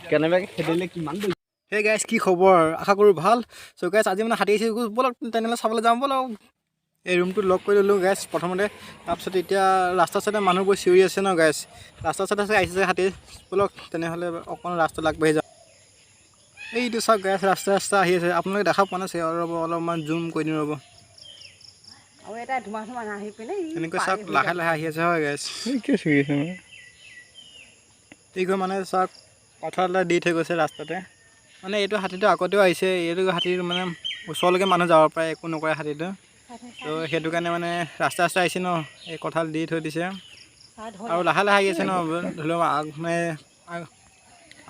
কেনেবাকৈ খেদিলে কিমান hey guys কি খবৰ আশা কৰোঁ ভাল চ' গাইজ আজি মানে হাতী আহিছে ব'লক তেনেহ'লে চাবলৈ যাওঁ ব'লক এই ৰুমটো লক কৰি ল'লোঁ গাইজ প্ৰথমতে তাৰপিছত এতিয়া ৰাস্তাৰ চাইডে মানুহবোৰ চিঞৰি আছে ন গাইজ ৰাস্তাৰ চাইডে আহিছে হাতী ব'লক তেনেহ'লে অকণমান ৰাস্তা আগবাঢ়ি যাওঁ এইটো চাওক গাইজ ৰাস্তা আহি আছে আপোনালোকে দেখা পোৱা নাছে ৰ'ব অলপমান জুম কৰি দিম ৰ'ব এনেকৈ চাওক লাহে লাহে আহি আছে হয় গাইজ এই গৈ মানে চাওক পথাৰ এটা দি থৈ গৈছে ৰাস্তাতে মানে এইটো হাতীটো আগতেও আহিছে এইটো হাতীৰ মানে ওচৰলৈকে মানুহ যাব পাৰে একো নকৰে হাতীটো তো সেইটো কাৰণে মানে ৰাস্তা আহিছে ন এই কঁঠাল দি থৈ দিছে আৰু লাহে লাহে আহি আছে ন ধৰি লওক মানে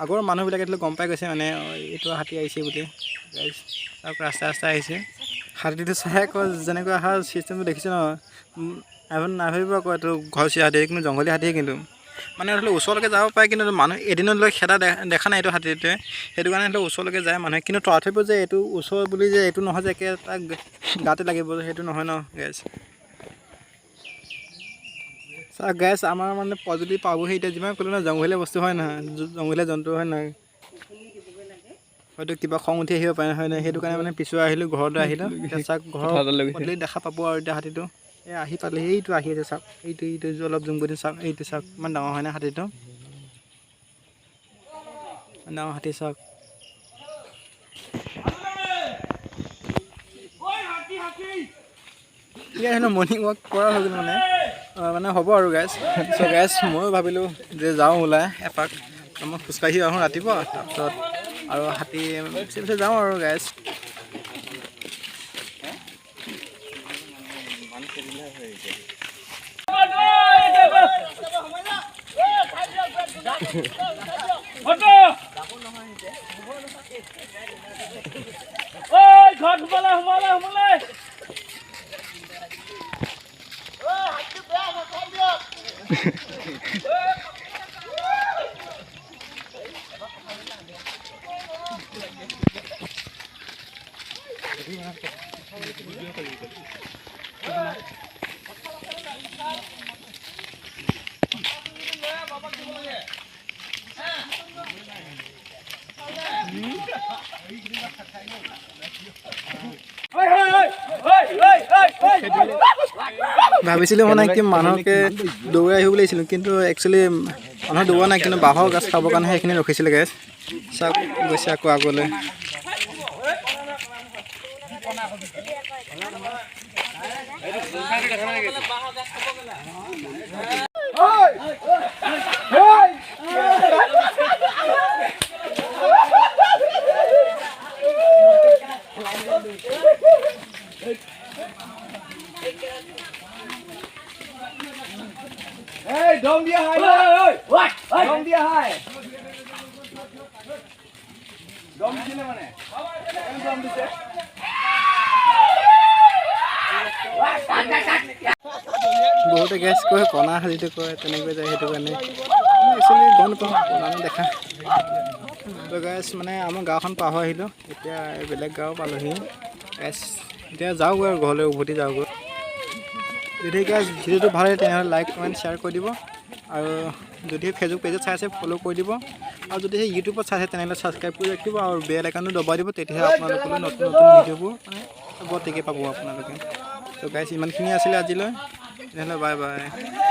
আগৰ মানুহবিলাকে ধৰি লওক গম পাই গৈছে মানে এইটো হাতী আহিছে বুলি চাওক ৰাস্তা আহিছে হাতীটো চাই আকৌ যেনেকৈ অহা চিষ্টেমটো দেখিছে ন নাভাবিব আকৌ এইটো ঘৰচীয়া হাতী কিন্তু জংঘলী হাতীয়ে কিন্তু মানে ধৰি লওক ওচৰলৈকে যাব পাৰে কিন্তু মানুহ এদিনলৈ খেদা দেখা নাই এইটো হাতীটোৱে সেইটো কাৰণে ধৰি লওক ওচৰলৈকে যায় মানুহে কিন্তু তথাপিও যে এইটো ওচৰ বুলি যে এইটো নহয় যে একে তাক গাতে লাগিব সেইটো নহয় ন গেছ চাওক গেছ আমাৰ মানে যদি পাবহি এতিয়া যিমান ক'লো ন জংঘলীয়া বস্তু হয় নহয় জংঘলীয়া জন্তু হয় নহয় হয়তো কিবা খং উঠি আহিব পাৰে হয় নহয় সেইটো কাৰণে মানে পিছুৱাই আহিলোঁ ঘৰলৈ আহিলোঁ এতিয়া চাওক ঘৰৰ পদূলি দেখা পাব আৰু এতিয়া হাতীটো এই আহি পালে এইটো আহি আছে চাওক এইটো অলপ জুম কৰি চাওক এইটো চাওক ইমান ডাঙৰ হয় না হাতীটো ডাঙৰ হাতী চাওক এতিয়া হেনো মৰ্ণিং ৱাক কৰা হৈ গ'ল মানে হ'ব আৰু গাইজ চ' গাইজ ময়ো ভাবিলোঁ যে যাওঁ ওলাই এপাক মই খোজকাঢ়ি আহোঁ ৰাতিপুৱা তাৰপিছত আৰু হাতী পিছে যাওঁ আৰু গাইজ ভাবিছিলোঁ মানে কি মানুহকে দৌৰাই আহিব লাগিছিলোঁ কিন্তু একচুৱেলি মানুহ দৌৰা নাই কিন্তু বাঁহৰ গাছ খাবৰ কাৰণে সেইখিনি ৰখিছিলে গাইজ চাওক গৈছে আকৌ আগলৈ Don't be high. What? Don't be high. Don't be chile mane. Don't be chile. বহুতে গেছ কয় কণা হাতীটো কয় তেনেকৈ যায় সেইটো কাৰণে একচুৱেলি গম নাপাওঁ কণা দেখা তো গেছ মানে আমাৰ গাঁওখন পাৰ হৈ আহিলোঁ এতিয়া বেলেগ গাঁও পালোহি গেছ এতিয়া যাওঁগৈ আৰু ঘৰলৈ উভতি যাওঁগৈ যদি গেছ ভিডিঅ'টো ভাল লাগে তেনেহ'লে লাইক কমেণ্ট শ্বেয়াৰ কৰি দিব আৰু যদি ফেচবুক পেজত চাই আছে ফ'ল' কৰি দিব আৰু যদি ইউটিউবত চাইছে তেনেহ'লে ছাবস্ক্ৰাইব কৰি ৰাখিব আৰু বেল আইকনটো দবাই দিব তেতিয়াহে আপোনালোকলৈ নতুন ভিডিঅ'বোৰ মানে বৰ ঠিকে পাব আপোনালোকে তো গাইছ ইমানখিনি আছিলে আজিলৈ তেনেহ'লে বাই বাই